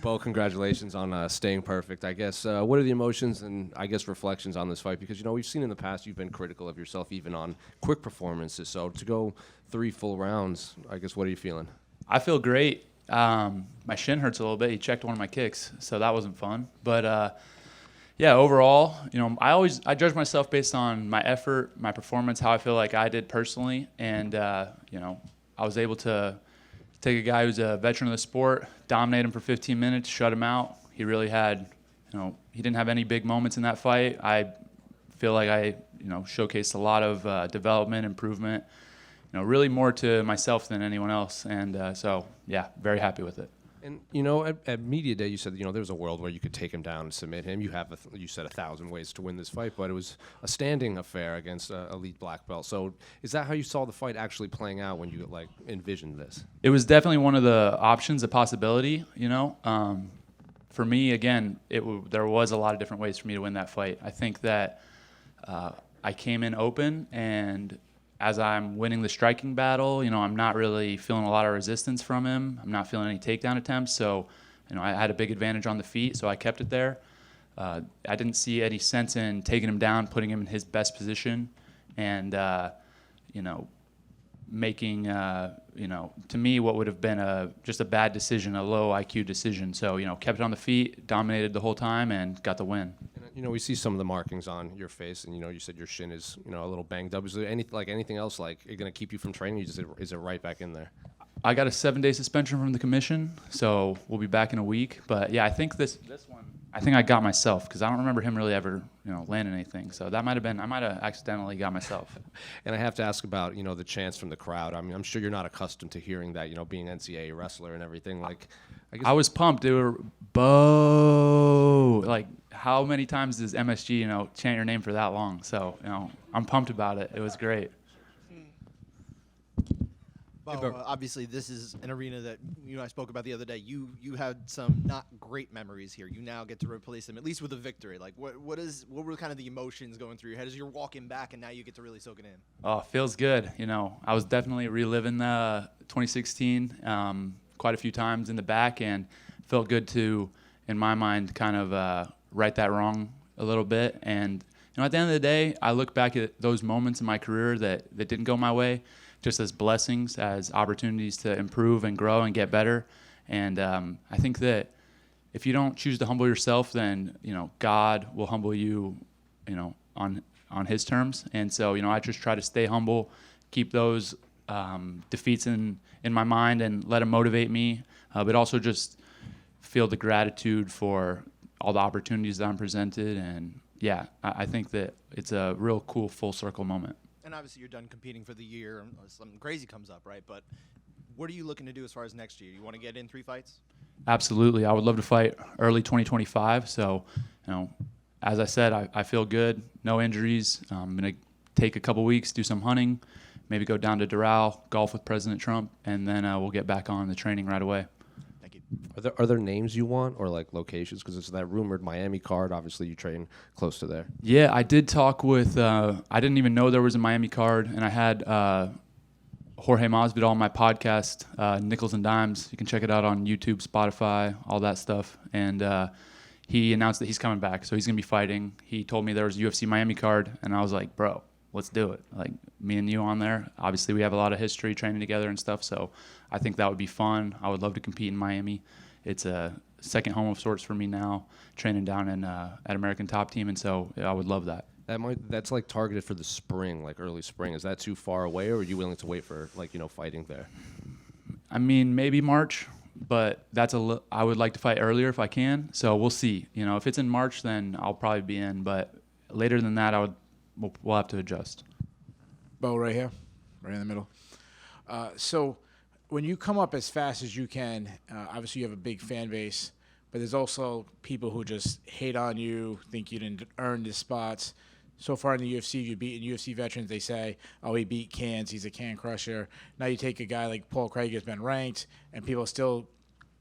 Bo, congratulations on staying perfect. I guess, what are the emotions and, I guess, reflections on this fight? Because, we've seen in the past you've been critical of yourself even on quick performances. So to go 3 full rounds, I guess, what are you feeling? I feel great. My shin hurts a little bit. He checked one of my kicks, so that wasn't fun. But, yeah, overall, I judge myself based on my effort, my performance, how I feel like I did personally. And, I was able to take a guy who's a veteran of the sport, dominate him for 15 minutes, shut him out. He really had, he didn't have any big moments in that fight. I feel like I, showcased a lot of development, improvement, really more to myself than anyone else. And so, yeah, very happy with it. And, at Media Day, you said, there was a world where you could take him down and submit him. You said 1,000 ways to win this fight, but it was a standing affair against an elite black belt. So is that how you saw the fight actually playing out when you, envisioned this? It was definitely one of the options, a possibility, For me, again, there was a lot of different ways for me to win that fight. I think that I came in open, and as I'm winning the striking battle, I'm not really feeling a lot of resistance from him. I'm not feeling any takedown attempts. So, I had a big advantage on the feet, so I kept it there. I didn't see any sense in taking him down, putting him in his best position, and, making, to me, what would have been just a bad decision, a low IQ decision. So, kept it on the feet, dominated the whole time, and got the win. We see some of the markings on your face, and, you said your shin is, a little banged up. Is there anything else, going to keep you from training? Is it right back in there? I got a 7-day suspension from the commission, so we'll be back in a week. But, yeah, I think this one, I think I got myself because I don't remember him really ever, landing anything. So that might have been, I might have accidentally got myself. And I have to ask about, the chants from the crowd. I mean, I'm sure you're not accustomed to hearing that, being NCAA wrestler and everything. I was pumped. They were, Bo. How many times does MSG, chant your name for that long? So, I'm pumped about it. It was great. Bo, obviously, this is an arena that you and I spoke about the other day. You had some not great memories here. You now get to replace them, at least with a victory. What were kind of the emotions going through your head as you're walking back, and now you get to really soak it in? Oh, it feels good. I was definitely reliving 2016 quite a few times in the back, and felt good to, in my mind, kind of right that wrong a little bit. And at the end of the day, I look back at those moments in my career that didn't go my way, just as blessings, as opportunities to improve and grow and get better. And I think that if you don't choose to humble yourself, then God will humble you, on His terms. And so I just try to stay humble, keep those defeats in my mind, and let them motivate me. But also just feel the gratitude for all the opportunities that I'm presented. And yeah, I think that it's a real cool full circle moment. And obviously you're done competing for the year. Something crazy comes up, right? But what are you looking to do as far as next year? You want to get in 3 fights? Absolutely. I would love to fight early 2025. So, as I said, I feel good. No injuries. I'm going to take a couple weeks, do some hunting, maybe go down to Doral, golf with President Trump, and then we'll get back on the training right away. Thank you. Are there names you want or locations? Because it's that rumored Miami card. Obviously, you train close to there. Yeah, I did talk with. I didn't even know there was a Miami card, and I had Jorge Masvidal on my podcast, Nickels and Dimes. You can check it out on YouTube, Spotify, all that stuff. And he announced that he's coming back, so he's gonna be fighting. He told me there was a UFC Miami card, and I was like, bro, let's do it. Me and you on there. Obviously, we have a lot of history training together and stuff, so I think that would be fun. I would love to compete in Miami. It's a second home of sorts for me now, training down in at American Top Team, and so I would love that. That's targeted for the spring, early spring. Is that too far away, or are you willing to wait for fighting there? I mean, maybe March, but I would like to fight earlier if I can. So we'll see. If it's in March, then I'll probably be in. But later than that, we'll have to adjust. Bo, right here, right in the middle. So when you come up as fast as you can, obviously you have a big fan base, but there's also people who just hate on you, think you didn't earn the spots. So far in the UFC, you've beaten UFC veterans. They say, oh, he beat cans. He's a can crusher. Now you take a guy like Paul Craig has been ranked, and people are still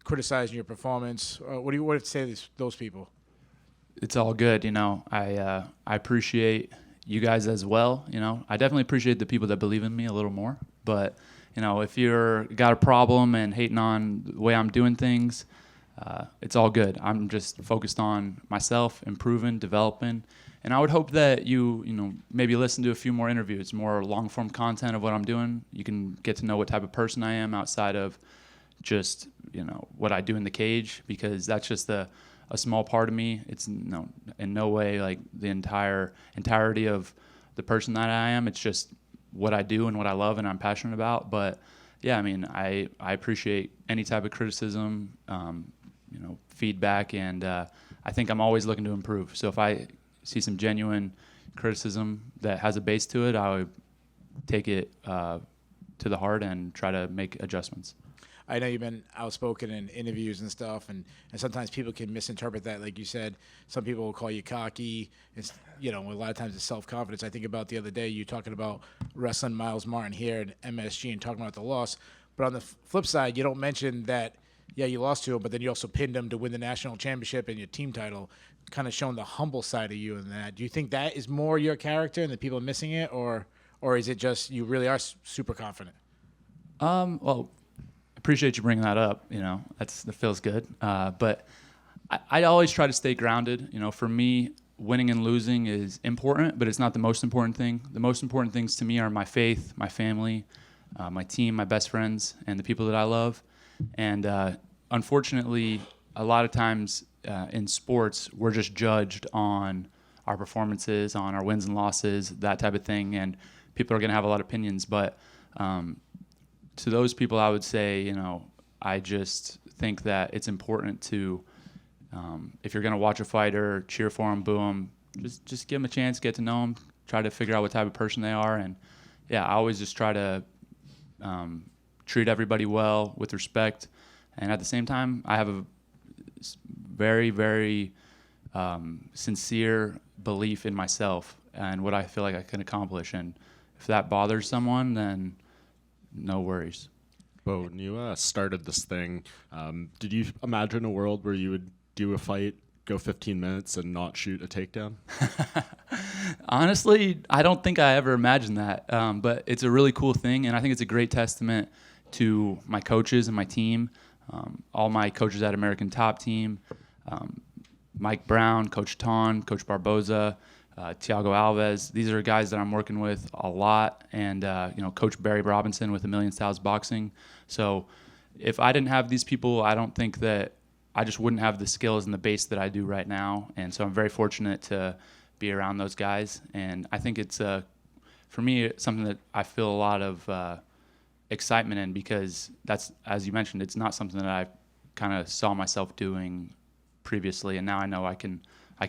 criticizing your performance. What do you want to say to those people? It's all good. I appreciate you guys as well. I definitely appreciate the people that believe in me a little more. But, if you're got a problem and hating on the way I'm doing things, it's all good. I'm just focused on myself, improving, developing. And I would hope that you maybe listen to a few more interviews, more long-form content of what I'm doing. You can get to know what type of person I am outside of just, what I do in the cage, because that's just a small part of me. It's in no way like the entirety of the person that I am. It's just what I do and what I love and I'm passionate about. But yeah, I mean, I appreciate any type of criticism, feedback, and I think I'm always looking to improve. So if I see some genuine criticism that has a base to it, I would take it to the heart and try to make adjustments. I know you've been outspoken in interviews and stuff, and sometimes people can misinterpret that. Like you said, some people will call you cocky. It's, a lot of times it's self-confidence. I think about the other day, you talking about wrestling Miles Martin here at MSG and talking about the loss. But on the flip side, you don't mention that, yeah, you lost to him, but then you also pinned him to win the national championship and your team title, kind of showing the humble side of you in that. Do you think that is more your character and the people are missing it, or is it just you really are super confident? Well, appreciate you bringing that up. That feels good. But I always try to stay grounded. For me, winning and losing is important, but it's not the most important thing. The most important things to me are my faith, my family, my team, my best friends, and the people that I love. And unfortunately, a lot of times in sports, we're just judged on our performances, on our wins and losses, that type of thing. And people are going to have a lot of opinions. But to those people, I would say, I just think that it's important to, if you're going to watch a fighter, cheer for him, boo him, just give them a chance, get to know them, try to figure out what type of person they are. And yeah, I always just try to treat everybody well, with respect. And at the same time, I have a very, very sincere belief in myself and what I feel like I can accomplish. And if that bothers someone, then no worries. Bo, when you started this thing, did you imagine a world where you would do a fight, go 15 minutes, and not shoot a takedown? Honestly, I don't think I ever imagined that. But it's a really cool thing, and I think it's a great testament to my coaches and my team, all my coaches at American Top Team, Mike Brown, Coach Ton, Coach Barboza, Thiago Alves. These are guys that I'm working with a lot, and Coach Barry Robinson with A Million Styles Boxing. So if I didn't have these people, I don't think that I just wouldn't have the skills and the base that I do right now. And so I'm very fortunate to be around those guys. And I think it's, for me, it's something that I feel a lot of excitement in, because that's, as you mentioned, it's not something that I kind of saw myself doing previously. And now I know I can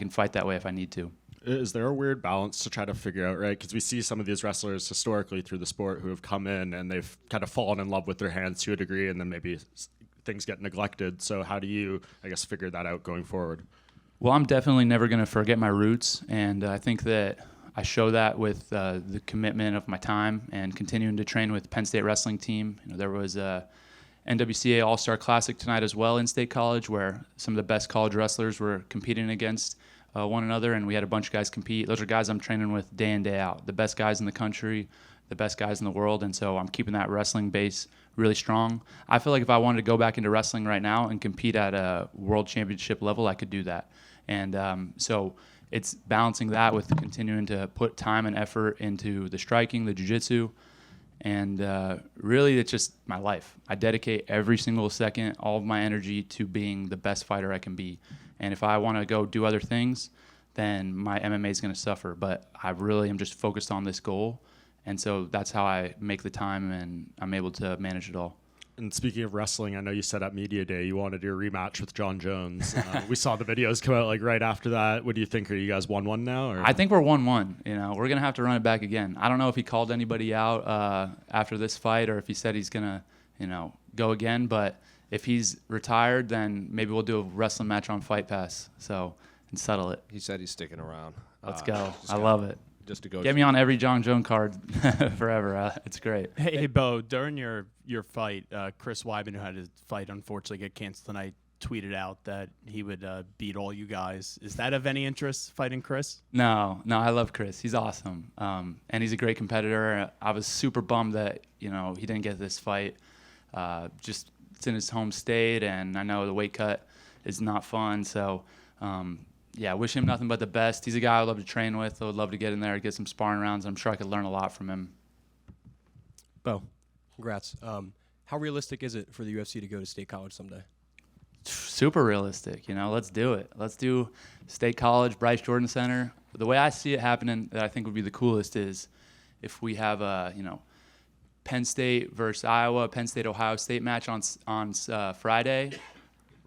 fight that way if I need to. Is there a weird balance to try to figure out, right? Because we see some of these wrestlers historically through the sport who have come in and they've kind of fallen in love with their hands to a degree, and then maybe things get neglected. So how do you, I guess, figure that out going forward? Well, I'm definitely never going to forget my roots, and I think that I show that with the commitment of my time and continuing to train with Penn State wrestling team. There was a NWCA All-Star Classic tonight as well in State College, where some of the best college wrestlers were competing against one another, and we had a bunch of guys compete. Those are guys I'm training with day in, day out, the best guys in the country, the best guys in the world, and so I'm keeping that wrestling base really strong. I feel like if I wanted to go back into wrestling right now and compete at a world championship level, I could do that. And so it's balancing that with continuing to put time and effort into the striking, the jiu-jitsu, and really it's just my life. I dedicate every single second, all of my energy to being the best fighter I can be. And if I want to go do other things, then my MMA is going to suffer. But I really am just focused on this goal. And so that's how I make the time, and I'm able to manage it all. And speaking of wrestling, I know you said at Media Day you wanted your rematch with John Jones. We saw the videos come out like right after that. What do you think? Are you guys 1-1 now? Or? I think we're 1-1. We're going to have to run it back again. I don't know if he called anybody out after this fight, or if he said he's going to, go again. But if he's retired, then maybe we'll do a wrestling match on Fight Pass. And settle it. He said he's sticking around. Let's go. I love it. Just to go. Get me on every John Jones card forever. It's great. Hey, Bo, during your fight, Chris Weidman, who had his fight unfortunately get canceled tonight, tweeted out that he would beat all you guys. Is that of any interest, fighting Chris? No, I love Chris. He's awesome. And he's a great competitor. I was super bummed that, he didn't get this fight. Just it's in his home state, and I know the weight cut is not fun. So, yeah, wish him nothing but the best. He's a guy I would love to train with. I would love to get in there, get some sparring rounds. I'm sure I could learn a lot from him. Bo, congrats. How realistic is it for the UFC to go to State College someday? Super realistic, let's do it. Let's do State College, Bryce Jordan Center. The way I see it happening that I think would be the coolest is if we have a, Penn State versus Iowa, Penn State, Ohio State match on Friday,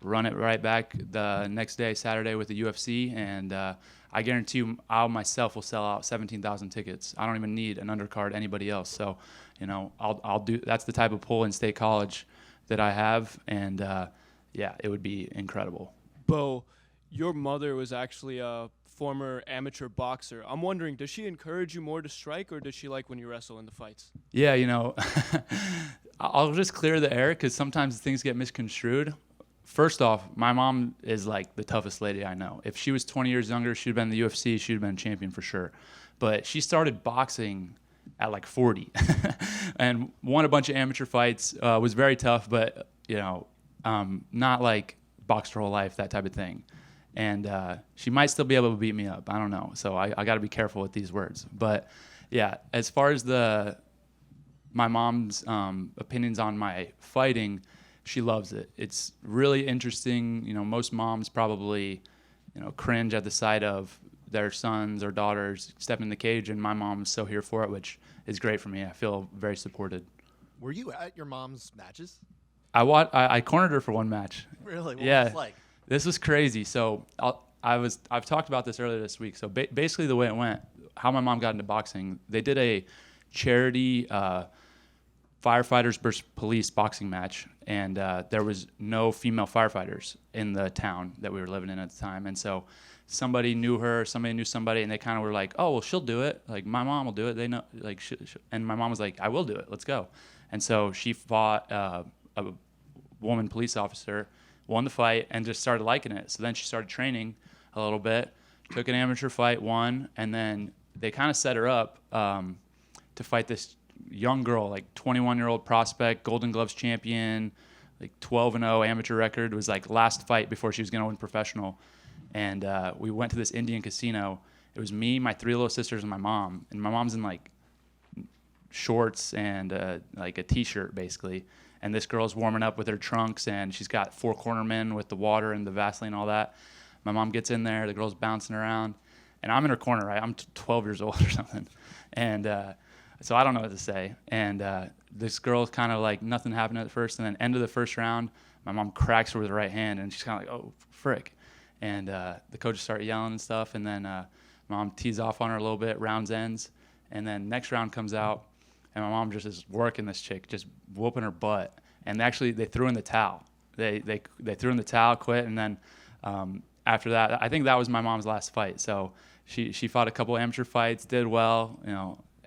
run it right back the next day, Saturday, with the UFC, and I guarantee you I myself will sell out 17,000 tickets. I don't even need an undercard anybody else. So, I'll do. That's the type of pull in State College that I have, and yeah, it would be incredible. Bo, your mother was actually a former amateur boxer. I'm wondering, does she encourage you more to strike, or does she like when you wrestle in the fights? Yeah, I'll just clear the air because sometimes things get misconstrued. First off, my mom is like the toughest lady I know. If she was 20 years younger, she'd have been in the UFC, she'd have been champion for sure. But she started boxing at like 40 and won a bunch of amateur fights, was very tough, but, not like boxed her whole life, that type of thing. And she might still be able to beat me up. I don't know. So I got to be careful with these words. But, yeah, as far as my mom's opinions on my fighting, she loves it. It's really interesting. Most moms probably, cringe at the sight of their sons or daughters stepping in the cage, and my mom is so here for it, which is great for me. I feel very supported. Were you at your mom's matches? I cornered her for one match. Really? What Yeah. was it like? This was crazy. So I've talked about this earlier this week. So basically the way it went, how my mom got into boxing, they did a charity firefighters versus police boxing match, and there was no female firefighters in the town that we were living in at the time. And so somebody knew her, somebody knew somebody, and they kind of were like, oh, well, she'll do it. Like, my mom will do it. They know, like, and my mom was like, I will do it. Let's go. And so she fought a woman police officer, won the fight, and just started liking it. So then she started training a little bit, took an amateur fight, won, and then they kind of set her up to fight this young girl, like 21-year-old prospect, Golden Gloves champion, like 12-0 amateur record. It was like last fight before she was going to win professional. And we went to this Indian casino. It was me, my 3 little sisters, and my mom. And my mom's in like shorts and like a t-shirt basically. And this girl's warming up with her trunks, and she's got 4 cornermen with the water and the Vaseline and all that. My mom gets in there, the girl's bouncing around, and I'm in her corner, right? I'm 12 years old or something. And so I don't know what to say. And this girl's kind of like nothing happened at first, and then end of the first round, my mom cracks her with her right hand, and she's kind of like, oh, frick. And the coaches start yelling and stuff, and then mom tees off on her a little bit, rounds ends, and then next round comes out, and my mom just is working this chick, just whooping her butt. And actually, they threw in the towel. They threw in the towel, quit, and then after that, I think that was my mom's last fight. So she fought a couple amateur fights, did well,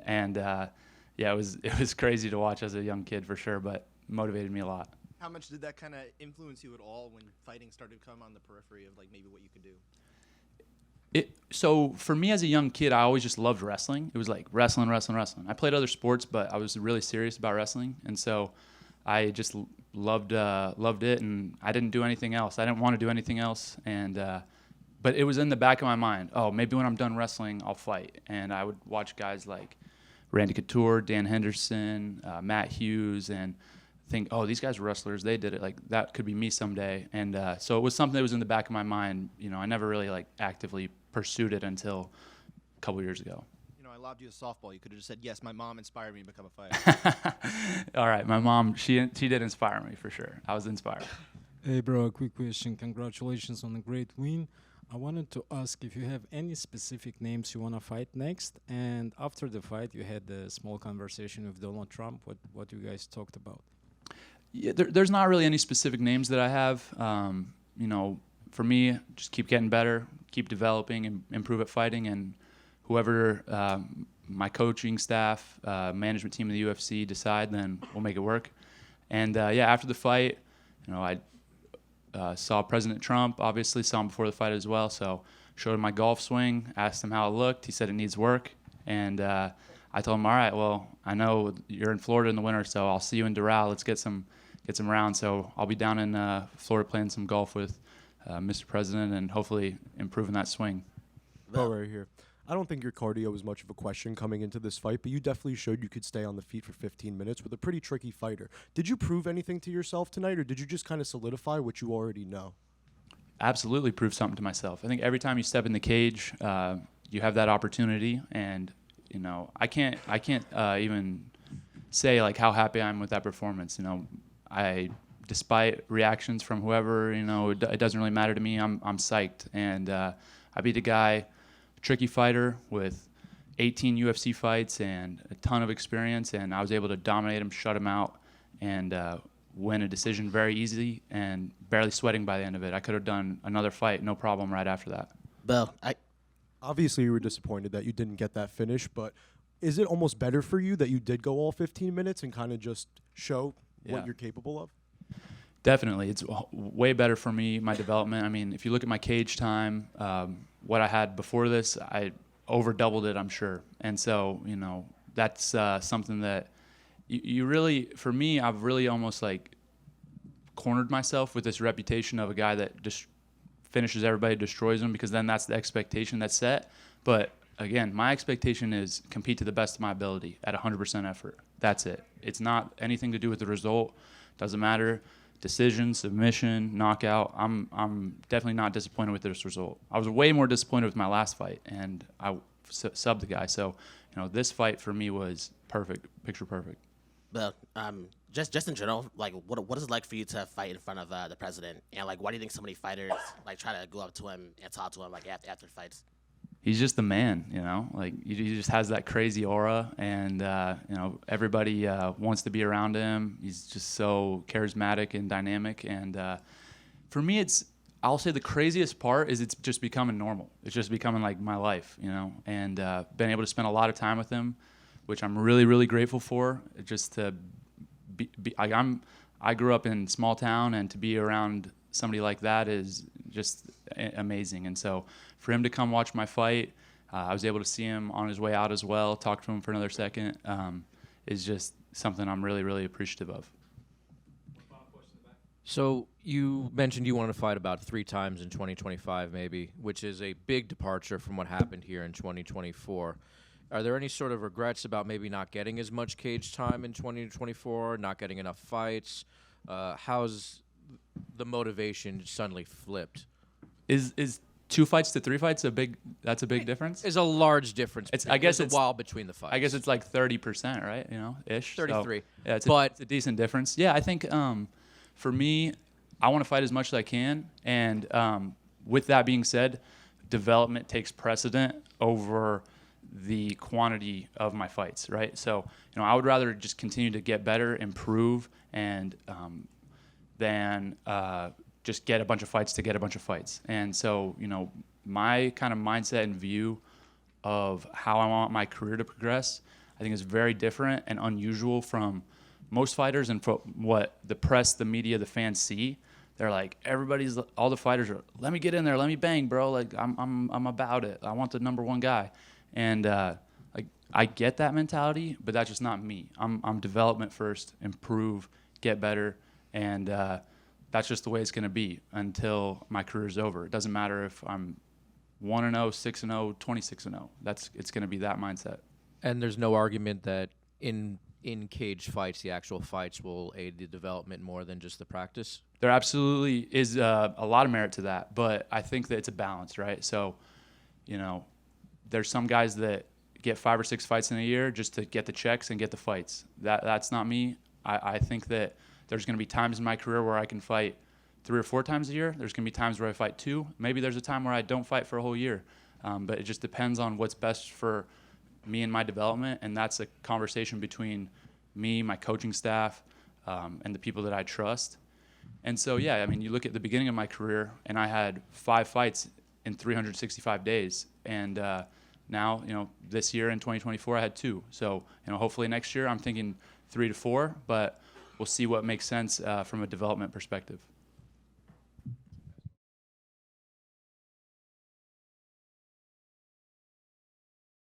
and yeah, it was crazy to watch as a young kid for sure, but motivated me a lot. How much did that kind of influence you at all when fighting started to come on the periphery of like maybe what you could do? So for me as a young kid, I always just loved wrestling. It was like wrestling. I played other sports, but I was really serious about wrestling, and so I just loved it, and I didn't do anything else. I didn't want to do anything else, and but it was in the back of my mind. Oh, maybe when I'm done wrestling, I'll fight. And I would watch guys like Randy Couture, Dan Henderson, Matt Hughes, and think, oh, these guys are wrestlers. They did it. Like, that could be me someday. And so it was something that was in the back of my mind. I never really like actively pursued it until a couple years ago. I lobbed you a softball. You could have just said, yes, my mom inspired me to become a fighter. All right, my mom, she did inspire me for sure. I was inspired. Hey, bro, a quick question. Congratulations on a great win. I wanted to ask if you have any specific names you want to fight next. And after the fight, you had a small conversation with Donald Trump. What you guys talked about? Yeah, there's not really any specific names that I have. For me, just keep getting better, keep developing, and improve at fighting. And whoever my coaching staff, management team of the UFC decide, then we'll make it work. And yeah, after the fight, I saw President Trump, obviously, saw him before the fight as well. So showed him my golf swing, asked him how it looked. He said it needs work. And I told him, all right, well, I know you're in Florida in the winter, so I'll see you in Doral. Let's get some rounds. So I'll be down in Florida playing some golf with Mr. President, and hopefully improving that swing. Bo right here. I don't think your cardio was much of a question coming into this fight, but you definitely showed you could stay on the feet for 15 minutes with a pretty tricky fighter. Did you prove anything to yourself tonight, or did you just kind of solidify what you already know? Absolutely prove something to myself. I think every time you step in the cage, you have that opportunity, and you know, I can't even say like how happy I am with that performance. You know, despite reactions from whoever, you know, it doesn't really matter to me. I'm psyched, and I beat a guy, tricky fighter with 18 UFC fights and a ton of experience, and I was able to dominate him, shut him out, and win a decision very easy and barely sweating by the end of it. I could have done another fight, no problem, right after that. Bill, Obviously, you were disappointed that you didn't get that finish, but is it almost better for you that you did go all 15 minutes and kind of just show what you're capable of? Definitely. It's way better for me, my development. I mean, if you look at my cage time, what I had before this, I over doubled it, I'm sure. And so, you know, that's something that you really, for me, I've really almost like cornered myself with this reputation of a guy that just finishes everybody, destroys them, because then that's the expectation that's set. But again, my expectation is compete to the best of my ability at 100% effort. That's it. It's not anything to do with the result. Doesn't matter. Decision, submission, knockout. I'm definitely not disappointed with this result. I was way more disappointed with my last fight, and I subbed the guy. So, you know, this fight for me was perfect, picture perfect. But just in general, like what is it like for you to fight in front of the president? And like, why do you think so many fighters like try to go up to him and talk to him like after fights? He's just the man, you know. Like he just has that crazy aura, and you know, everybody wants to be around him. He's just so charismatic and dynamic. And for me, I'll say the craziest part is it's just becoming normal. It's just becoming like my life, you know. And been able to spend a lot of time with him, which I'm really, really grateful for. Just to I grew up in small town, and to be around somebody like that is just amazing. And so for him to come watch my fight, I was able to see him on his way out as well, talk to him for another second, is just something I'm really, really appreciative of. So you mentioned you want to fight about 3 times in 2025 maybe, which is a big departure from what happened here in 2024. Are there any sort of regrets about maybe not getting as much cage time in 2024, not getting enough fights? How's the motivation suddenly flipped? Is 2 fights to 3 fights that's a big difference? It's a large difference. I guess it's a while between the fights. I guess it's like 30%, right? You know, ish. 33. So, yeah, it's but a decent difference. Yeah, I think for me, I want to fight as much as I can, and with that being said, development takes precedent over the quantity of my fights, right? So, you know, I would rather just continue to get better, improve, and than just get a bunch of fights to get a bunch of fights. And so, you know, my kind of mindset and view of how I want my career to progress, I think is very different and unusual from most fighters and from what the press, the media, the fans see. They're like, all the fighters are, let me get in there, let me bang, bro. Like, I'm about it. I want the #1 guy. And like, I get that mentality, but that's just not me. I'm development first, improve, get better, and that's just the way it's going to be until my career is over. It doesn't matter if I'm 1-0, 6-0, 26-0. It's going to be that mindset. And there's no argument that in cage fights, the actual fights will aid the development more than just the practice? There absolutely is a lot of merit to that, but I think that it's a balance, right? So, you know, there's some guys that get 5 or 6 fights in a year just to get the checks and get the fights. That's not me. I think that there's going to be times in my career where I can fight 3 or 4 times a year. There's going to be times where I fight 2. Maybe there's a time where I don't fight for a whole year. But it just depends on what's best for me and my development, and that's a conversation between me, my coaching staff, and the people that I trust. And so, yeah, I mean, you look at the beginning of my career, and I had 5 fights in 365 days. And now, you know, this year in 2024, I had 2. So, you know, hopefully next year I'm thinking 3 to 4, but we'll see what makes sense from a development perspective.